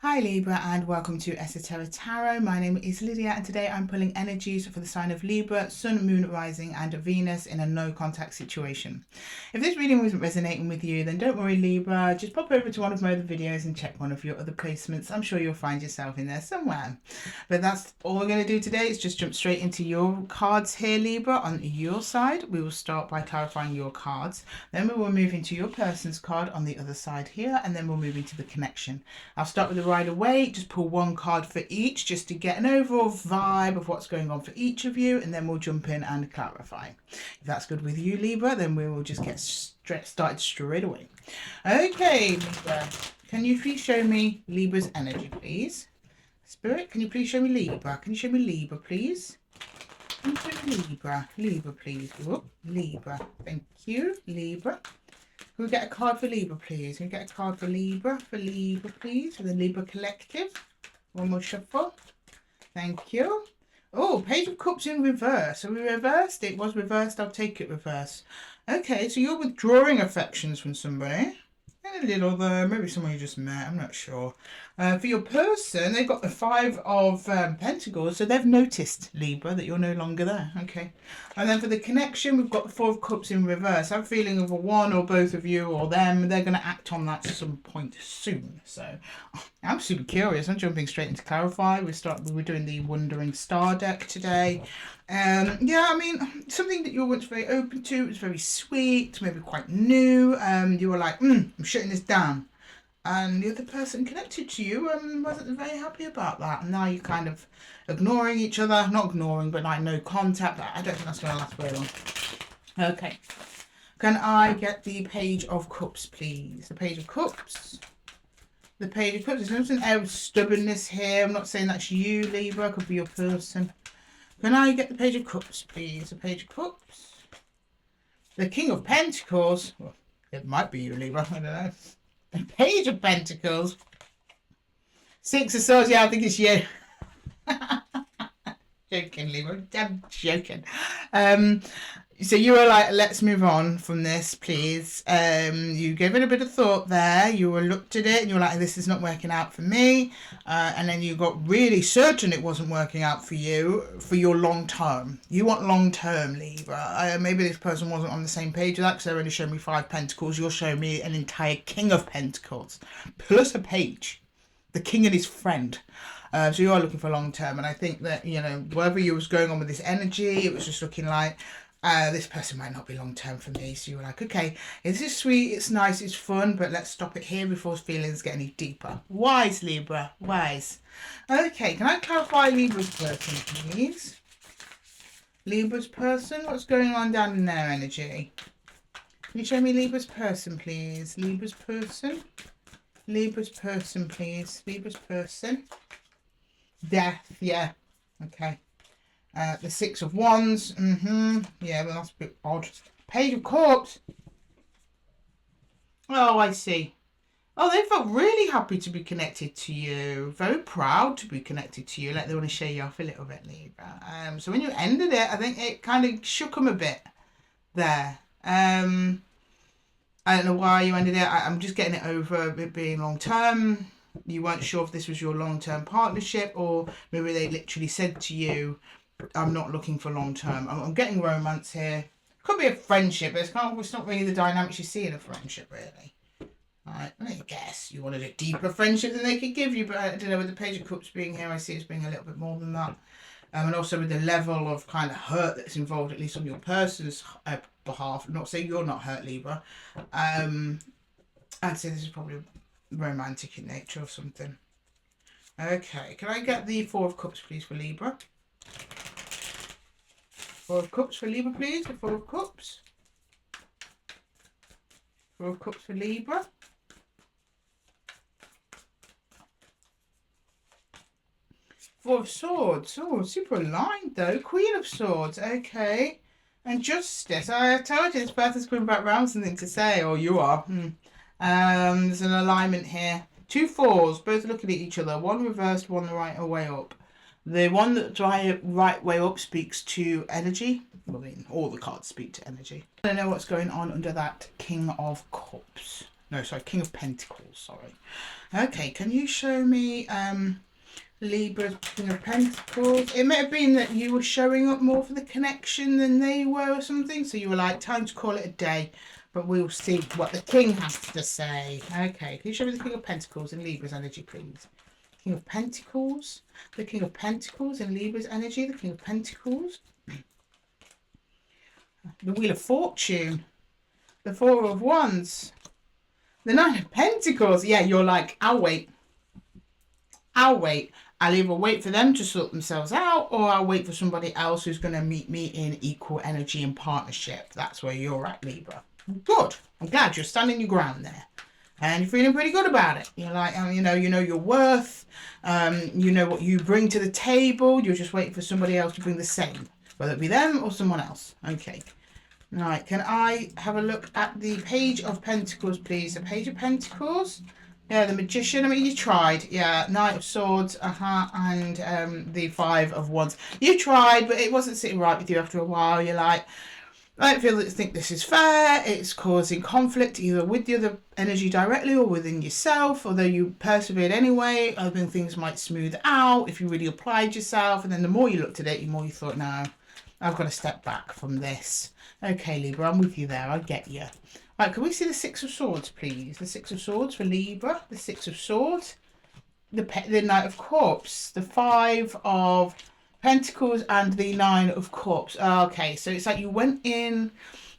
Hi Libra and welcome to Esotera Tarot. My name is Lydia and today I'm pulling energies for the sign of Libra, Sun, Moon, Rising and Venus in a no contact situation. If this reading wasn't resonating with you, then don't worry Libra, just pop over to one of my other videos and check one of your other placements. I'm sure you'll find yourself in there somewhere. But that's all we're going to do today is just jump straight into your cards here Libra. On your side, we will start by clarifying your cards. Then we will move into your person's card on the other side here and then we'll move into the connection. I'll start with the Rider-Waite, just pull one card for each just to get an overall vibe of what's going on for each of you and then we'll jump in and clarify. If that's good with you Libra, then we will just get started straight away. Okay Libra, can you please show me Libra's energy please? Spirit, can you please show me Libra? Can you show me Libra please? Can you show me Libra? Libra please. Whoop, Libra, thank you Libra. Can we get a card for Libra, please? Can we get a card for Libra, please? For the Libra Collective. One more shuffle. Thank you. Oh, Page of Cups in reverse. So we reversed it. Was reversed. I'll take it reverse. Okay, so you're withdrawing affections from somebody. And a little there. Maybe someone you just met. I'm not sure. For your person, they've got the Five of Pentacles. So they've noticed, Libra, that you're no longer there. Okay. And then for the connection, we've got the Four of Cups in reverse. I'm feeling of a one or both of you or them. They're going to act on that at some point soon. So I'm super curious. I'm jumping straight into clarify. We were doing the Wandering Star deck today. Yeah, I mean, something that you were once very open to. It was very sweet, maybe quite new. You were like, I'm shutting this down. And the other person connected to you wasn't very happy about that. And now you're kind of ignoring each other. Not ignoring, but like no contact. I don't think that's going to last very long. Okay. Can I get the Page of Cups, please? The Page of Cups. The Page of Cups. There's an air of stubbornness here. I'm not saying that's you, Libra. It could be your person. Can I get the Page of Cups, please? The Page of Cups. The King of Pentacles. Well, it might be you, Libra. I don't know. The Page of Pentacles. Six of Swords. Yeah, I think it's you. Joking, Libra. I'm joking. So you were like, let's move on from this, please. You gave it a bit of thought there. You were looked at it and you were like, this is not working out for me. And then you got really certain it wasn't working out for you for your long term. You want long term, Libra. Maybe this person wasn't on the same page with that because they're only showing me Five Pentacles. You're showing me an entire King of Pentacles plus a page. The King and his friend. So you are looking for long term. And I think that, you know, whatever you was going on with this energy, it was just looking like, this person might not be long term for me. So you were like, okay, this is sweet, it's nice, it's fun, but let's stop it here before feelings get any deeper. Wise, Libra, wise. Okay, can I clarify Libra's person, please? Libra's person, what's going on down in their energy? Can you show me Libra's person, please? Libra's person. Libra's person, please. Libra's person. Death, yeah. Okay. The Six of Wands. Yeah, well, that's a bit odd. Page of Cups. Oh, I see. Oh, they felt really happy to be connected to you. Very proud to be connected to you. Like they want to show you off a little bit, Libra. So when you ended it, I think it kind of shook them a bit there. I don't know why you ended it. I'm just getting it over it being long term. You weren't sure if this was your long term partnership or maybe they literally said to you, I'm not looking for long term. I'm getting romance here. Could be a friendship, but it's not really the dynamics you see in a friendship, really. Alright, I guess you wanted a deeper friendship than they could give you, but I don't know, with the Page of Cups being here, I see it's being a little bit more than that. And also with the level of kind of hurt that's involved, at least on your person's behalf. I'm not saying you're not hurt, Libra. I'd say this is probably romantic in nature or something. Okay, can I get the Four of Cups, please, for Libra? Four of Cups for Libra, please. The Four of Cups. Four of Cups for Libra. Four of Swords. Oh, super aligned though. Queen of Swords. Okay. And Justice. I told you this person's coming back round something to say, or you are. There's an alignment here. Two fours, both looking at each other. One reversed, one the right way up. The one that's right way up speaks to energy. I mean, all the cards speak to energy. I don't know what's going on under that King of Cups. No, sorry, King of Pentacles, sorry. Okay, can you show me Libra's King of Pentacles? It may have been that you were showing up more for the connection than they were or something. So you were like, time to call it a day. But we'll see what the King has to say. Okay, can you show me the King of Pentacles in Libra's energy, please? King of Pentacles. The King of Pentacles in Libra's energy. The King of Pentacles. The Wheel of Fortune. The Four of Wands. The Nine of Pentacles. Yeah, you're like, I'll wait. I'll wait. I'll either wait for them to sort themselves out, or I'll wait for somebody else who's going to meet me in equal energy and partnership. That's where you're at, Libra. Good. I'm glad you're standing your ground there. And you're feeling pretty good about it. You're like, you know your worth. You know what you bring to the table. You're just waiting for somebody else to bring the same. Whether it be them or someone else. Okay. Right, can I have a look at the Page of Pentacles, please? The Page of Pentacles. Yeah, the Magician. I mean, you tried. Yeah, Knight of Swords. And the Five of Wands. You tried, but it wasn't sitting right with you after a while. You're like, I don't think this is fair. It's causing conflict either with the other energy directly or within yourself. Although you persevered anyway, hoping things might smooth out if you really applied yourself. And then the more you looked at it, the more you thought, no, I've got to step back from this. Okay, Libra, I'm with you there. I get you. Right, can we see the Six of Swords, please? The Six of Swords for Libra. The Six of Swords. The Knight of Cups. The Five of Pentacles and the Nine of Cups. Okay, so it's like you went in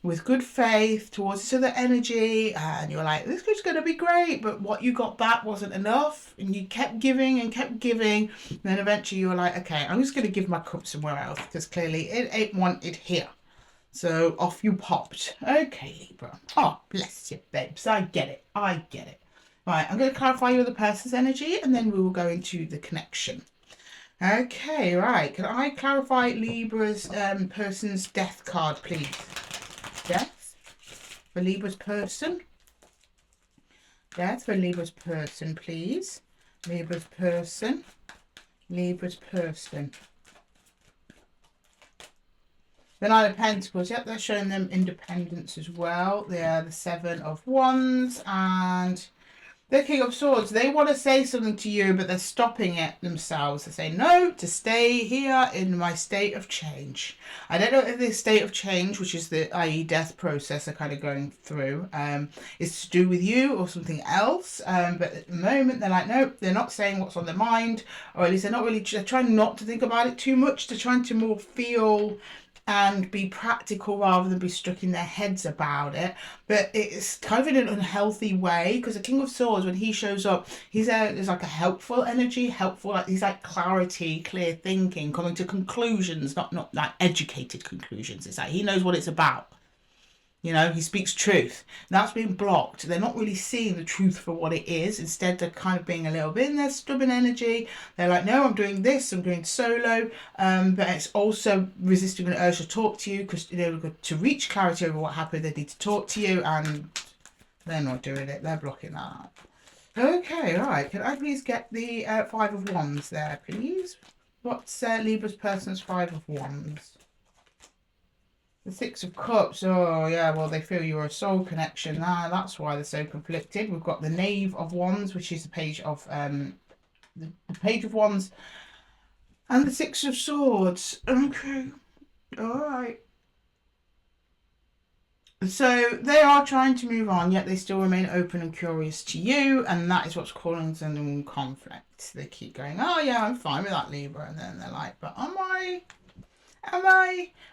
with good faith towards this other energy and you're like, this is going to be great, but what you got back wasn't enough, and you kept giving and kept giving, and then eventually you were like, okay, I'm just going to give my cup somewhere else because clearly it ain't wanted here. So off you popped. Okay, Libra. Oh, bless you, babes. I get it. I get it. Right, I'm going to clarify your other person's energy and then we will go into the connection. Okay, right. Can I clarify Libra's person's death card, please? Death for Libra's person. Death for Libra's person, please. Libra's person. Libra's person. The Nine of Pentacles, yep, they're showing them independence as well. They're the Seven of Wands and the King of Swords. They want to say something to you, but they're stopping it themselves. They say, no, to stay here in my state of change. I don't know if this state of change, which is the i.e. death process they're kind of going through, is to do with you or something else. But at the moment, they're like, no, they're not saying what's on their mind, or at least they're trying not to think about it too much. They're trying to more feel and be practical rather than be stuck in their heads about it. But it's kind of in an unhealthy way, because the King of Swords, when he shows up, there's like a helpful energy, like he's like clarity, clear thinking, coming to conclusions, not like educated conclusions. It's like he knows what it's about. You know, he speaks truth. That's being blocked. They're not really seeing the truth for what it is. Instead, they're kind of being a little bit in their stubborn energy. They're like, no, I'm doing this. I'm doing solo. But it's also resisting an urge to talk to you because, you know, to reach clarity over what happened, they need to talk to you. And they're not doing it. They're blocking that up. Okay, all right. Can I please get the Five of Wands there, please? What's Libra's person's Five of Wands? The Six of Cups. Oh, yeah, well, they feel you're a soul connection. That's why they're so conflicted. We've got the Knave of Wands, which is the Page of the Page of Wands, and the Six of Swords. Okay, all right. So they are trying to move on, yet they still remain open and curious to you, and that is what's causing them conflict. They keep going, oh, yeah, I'm fine with that, Libra, and then they're like, but am I?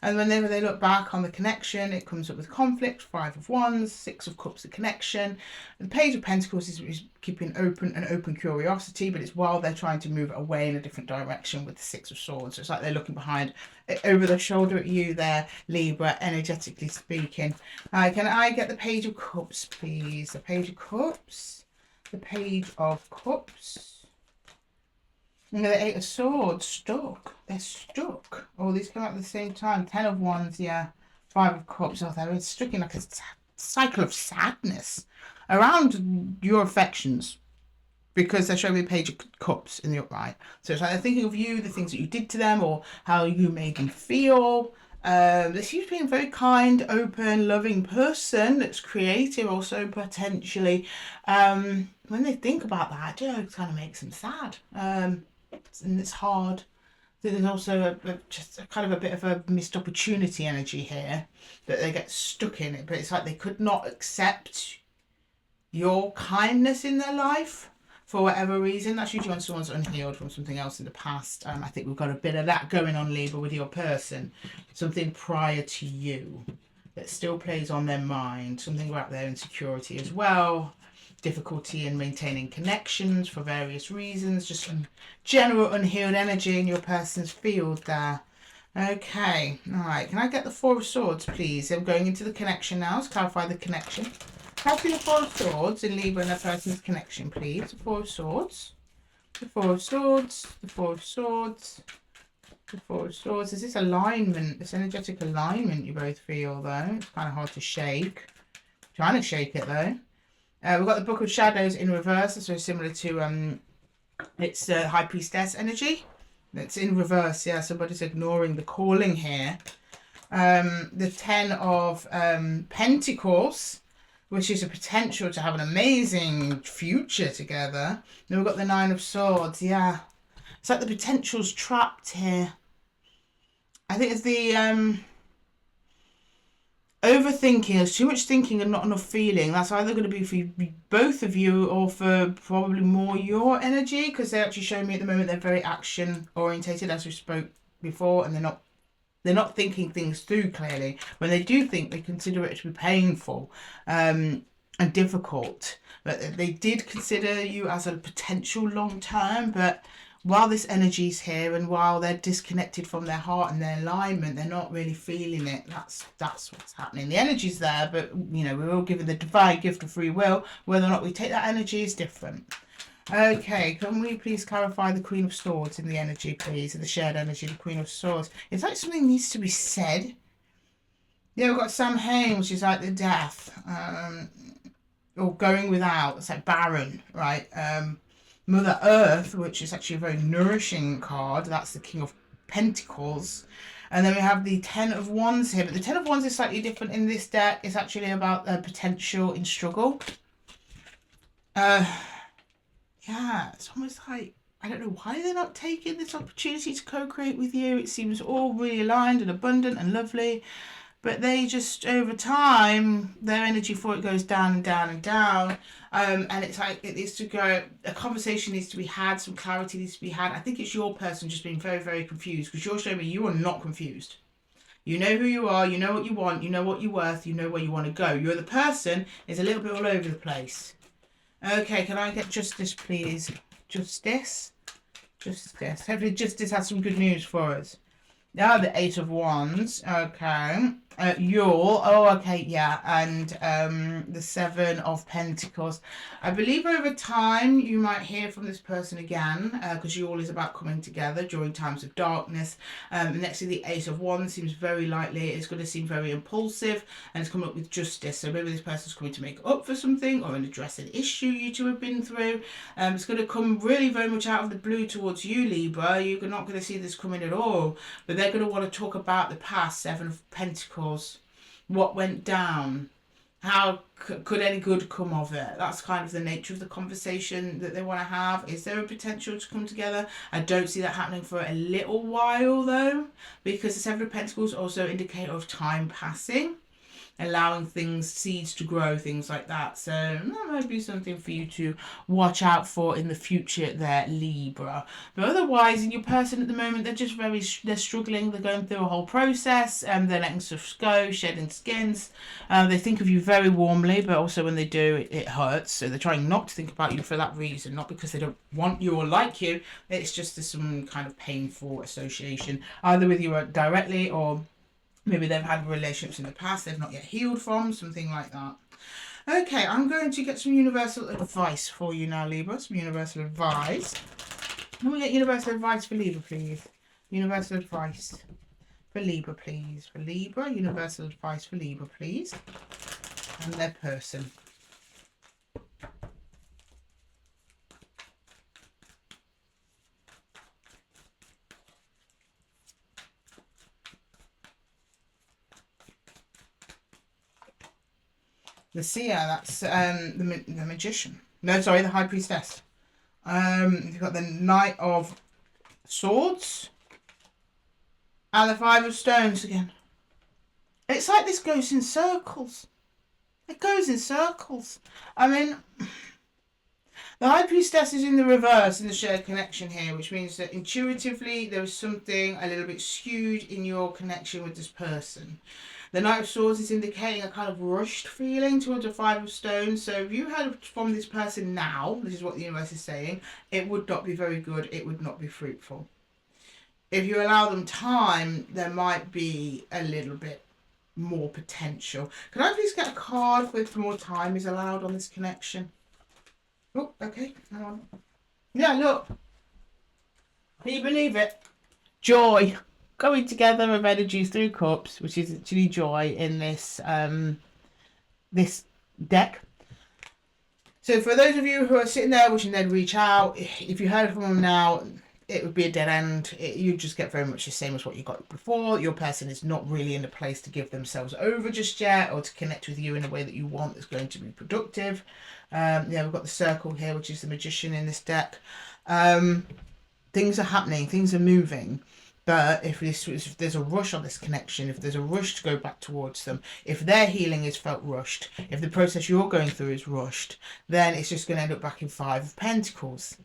And whenever they look back on the connection, it comes up with conflict. Five of Wands, Six of Cups, the connection. The Page of Pentacles is keeping open curiosity, but it's while they're trying to move away in a different direction with the Six of Swords. So it's like they're looking behind, over their shoulder at you there, Libra, energetically speaking. Can I get the Page of Cups, please? The Page of Cups. The Page of Cups. And the Eight of Swords, stuck. They're stuck. Oh, these come out at the same time. 10 of Wands, yeah. 5 of Cups. Oh, they're stuck in like a cycle of sadness around your affections, because they're showing me the Page of Cups in the upright. So it's like they're thinking of you, the things that you did to them, or how you made them feel. They seem to be a very kind, open, loving person that's creative also potentially. When they think about that, it kind of makes them sad. And it's hard. There's also just a kind of a bit of a missed opportunity energy here that they get stuck in it, but it's like they could not accept your kindness in their life for whatever reason. That's usually when someone's unhealed from something else in the past. I think we've got a bit of that going on, Libra, with your person. Something prior to you that still plays on their mind. Something about their insecurity as well. Difficulty in maintaining connections for various reasons. Just some general unhealed energy in your person's field there. Okay, all right. Can I get the Four of Swords, please? I'm going into the connection now. Let's clarify the connection. Have the Four of Swords in Libra and a person's connection, please. The Four of Swords. The Four of Swords. The Four of Swords. The Four of Swords. Is this alignment, this energetic alignment you both feel, though? It's kind of hard to shake. Trying to shake it, though. We've got the Book of Shadows in reverse. That's very similar to it's High Priestess energy. It's in reverse, yeah. Somebody's ignoring the calling here. The Ten of Pentacles, which is a potential to have an amazing future together. Then we've got the Nine of Swords, yeah. It's like the potential's trapped here. I think it's the overthinking. There's too much thinking and not enough feeling. That's either going to be for both of you or for probably more your energy, because they're actually showing me at the moment they're very action orientated, as we spoke before, and they're not thinking things through clearly. When they do think, they consider it to be painful and difficult. But they did consider you as a potential long term, but while this energy's here and while they're disconnected from their heart and their alignment, they're not really feeling it. That's what's happening. The energy's there, but we're all given the divine gift of free will. Whether or not we take that energy is different. Okay, can we please clarify the Queen of Swords in the energy, please? In the shared energy, the Queen of Swords. It's like something needs to be said. Yeah, we've got Samhain, which is like the death. Or going without. It's like barren, right? Mother Earth, which is actually a very nourishing card. That's the King of Pentacles. And then we have the Ten of Wands here. But the Ten of Wands is slightly different in this deck. It's actually about potential in struggle. Yeah, it's almost like, I don't know why they're not taking this opportunity to co-create with you. It seems all really aligned and abundant and lovely. But they just, over time, their energy for it goes down and down and down. And it's like, it needs to go, a conversation needs to be had, some clarity needs to be had. I think it's your person just being very, very confused, because you're showing me you are not confused. You know who you are, you know what you want, you know what you're worth, you know where you want to go. You're the person is a little bit all over the place. Okay, can I get Justice, please? Justice? Justice. Hopefully Justice has some good news for us. Now the Eight of Wands. Okay. Yule. Oh, okay, yeah. And the Seven of Pentacles. I believe over time you might hear from this person again, because Yule is about coming together during times of darkness. Next to the Eight of Wands seems very likely. It's going to seem very impulsive, and it's coming up with justice. So maybe this person's coming to make up for something or address an issue you two have been through. It's going to come really very much out of the blue towards you, Libra. You're not going to see this coming at all, but they're going to want to talk about the past. Seven of Pentacles. What went down? How could any good come of it? That's kind of the nature of the conversation that they want to have. Is there a potential to come together? I don't see that happening for a little while, though, because the Seven of Pentacles also an indicator of time passing, allowing seeds to grow, things like that. So that might be something for you to watch out for in the future there, Libra. But otherwise, in your person at the moment, they're struggling. They're going through a whole process, and they're letting stuff go, shedding skins. They think of you very warmly, but also when they do, it hurts. So they're trying not to think about you for that reason, not because they don't want you or like you. It's just some kind of painful association, either with you directly or maybe they've had relationships in the past they've not yet healed from, something like that. Okay, I'm going to get some universal advice for you now, Libra. Some universal advice. Can we get universal advice for Libra, please? Universal advice for Libra, please. For Libra, universal advice for Libra, please. And their person. The seer, that's the magician. No, sorry, the high priestess. You've got the Knight of Swords and the Five of Stones again. It's like this goes in circles. It goes in circles. I mean, the High Priestess is in the reverse in the shared connection here, which means that intuitively there is something a little bit skewed in your connection with this person. The Knight of Swords is indicating a kind of rushed feeling towards the Five of Stones. So if you heard from this person now, this is what the universe is saying, it would not be very good. It would not be fruitful. If you allow them time, there might be a little bit more potential. Can I please get a card with more time is allowed on this connection? Oh, okay. Hang on. Yeah, look. Can you believe it? Joy. Going together of energies through cups, which is actually joy in this this deck. So for those of you who are sitting there wishing they'd reach out, if you heard from them now, it would be a dead end. You just get very much the same as what you got before. Your person is not really in a place to give themselves over just yet, or to connect with you in a way that you want that's going to be productive. Yeah, we've got the circle here, which is the magician in this deck. Things are happening, things are moving. But if there's a rush on this connection, if there's a rush to go back towards them, if their healing is felt rushed, if the process you're going through is rushed, then it's just going to end up back in Five of Pentacles,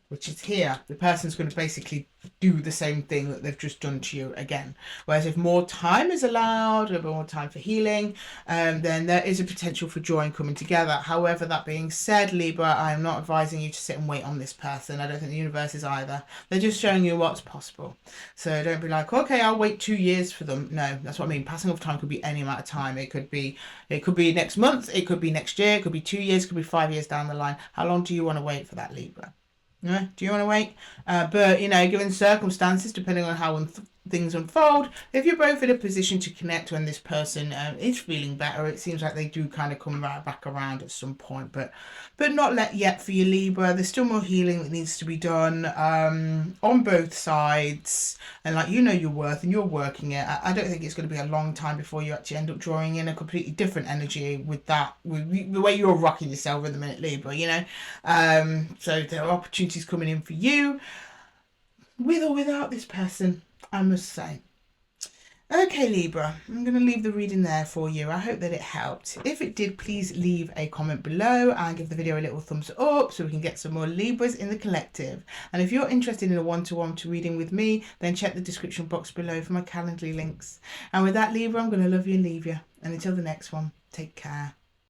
which is here. The person's going to basically do the same thing that they've just done to you again. Whereas if more time is allowed, a little bit more time for healing, then there is a potential for joy and coming together. However, that being said, Libra, I am not advising you to sit and wait on this person. I don't think the universe is either. They're just showing you what's possible. So don't be like, okay, I'll wait 2 years for them. No, that's what I mean. Passing of time could be any amount of time. It could be next month, it could be next year, it could be 2 years, it could be 5 years down the line. How long do you want to wait for that, Libra? Yeah, do you want to wait? But, you know, given circumstances, depending on how things unfold, if you're both in a position to connect when this person is feeling better, it seems like they do kind of come right back around at some point. But not yet for you, Libra. There's still more healing that needs to be done on both sides. And, like, you know your worth and you're working it. I don't think it's going to be a long time before you actually end up drawing in a completely different energy with that, with the way you're rocking yourself at the minute, Libra, you know. So there are opportunities coming in for you, with or without this person, I must say. Okay, Libra, I'm going to leave the reading there for you. I hope that it helped. If it did, please leave a comment below and give the video a little thumbs up so we can get some more Libras in the collective. And if you're interested in a one-to-one reading with me, then check the description box below for my Calendly links. And with that, Libra, I'm going to love you and leave you. And until the next one, take care.